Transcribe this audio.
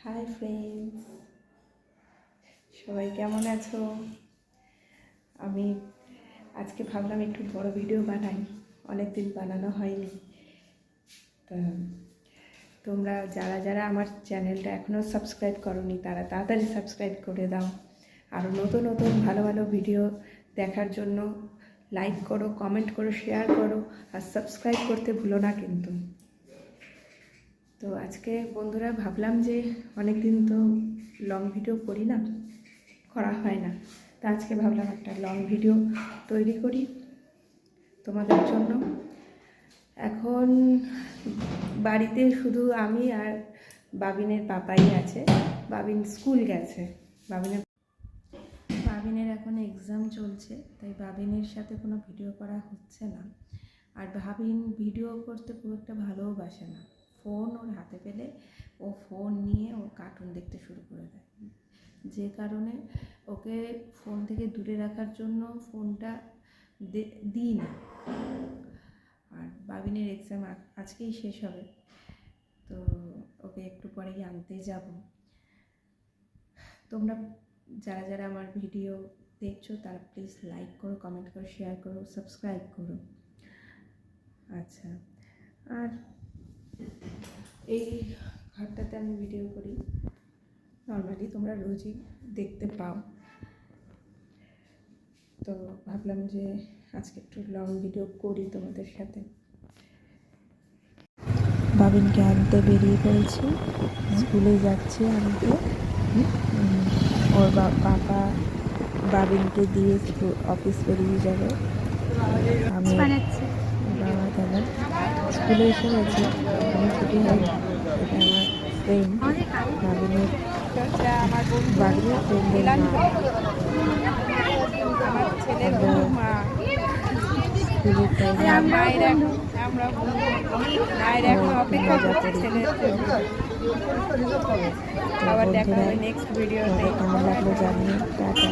Hi friends, সবাই কেমন আছো? আমি আজকে ভাবলাম একটু বড় ভিডিও বানাই, অনেক দিন বানানো হয়নি। তা তোমরা যারা যারা আমার চ্যানেলটা এখনও সাবস্ক্রাইব করোনি তারা তাড়াতাড়ি সাবস্ক্রাইব করে দাও। আরও নতুন নতুন ভালো ভালো ভিডিও দেখার জন্য লাইক করো, কমেন্ট করো, শেয়ার করো, আর সাবস্ক্রাইব করতে ভুলো না কিন্তু। তো আজকে বন্ধুরা ভাবলাম যে অনেক দিন তো লং ভিডিও করি না, করা হয় না, তা আজকে ভাবলাম একটা লং ভিডিও তৈরি করি তোমাদের জন্য। এখন বাড়িতে শুধু আমি আর বাবিনের পাপাই আছে। বাবিন স্কুল গেছে, বাবিনের এখন এক্সাম চলছে, তাই বাবিনের সাথে কোনো ভিডিও করা হচ্ছে না। আর বাবিন ভিডিও করতে খুব একটা ভালোবাসে না। ফোন ওর হাতে পেলে ও ফোন নিয়ে ও কার্টুন দেখতে শুরু করে দেয়, যে কারণে ওকে ফোন থেকে দূরে রাখার জন্য ফোনটা দিই না। আর বাবিনের এক্সাম আজকেই শেষ হবে, তো ওকে একটু পরেই আনতে যাব। তোমরা যারা যারা আমার ভিডিও দেখছো তারা প্লিজ লাইক করো, কমেন্ট করো, শেয়ার করো, সাবস্ক্রাইব করো। আচ্ছা, আর এই ঘরটাতে আমি ভিডিও করি, নর্মালি তোমরা রোজই দেখতে পাও। তো ভাবলাম যে আজকে একটু লং ভিডিও করি তোমাদের সাথে। বাবিনকে আনতে বেরিয়ে পড়েছি, স্কুলে যাচ্ছি আনতে। ওর পাপা বাবিনকে দিয়ে অফিস বেরিয়ে যাবে। আমি বাবা কেন স্কুলে এসে গেছি, আমি ছুটি হয়নি। এটা আমার ফ্রেন্ড, বাবিনের ফ্রেন্ডের মা, স্কুলের টাইমে আবার দেখা হবে নেক্সট ভিডিও। কেমন লাগলো জানিয়ে টাটা।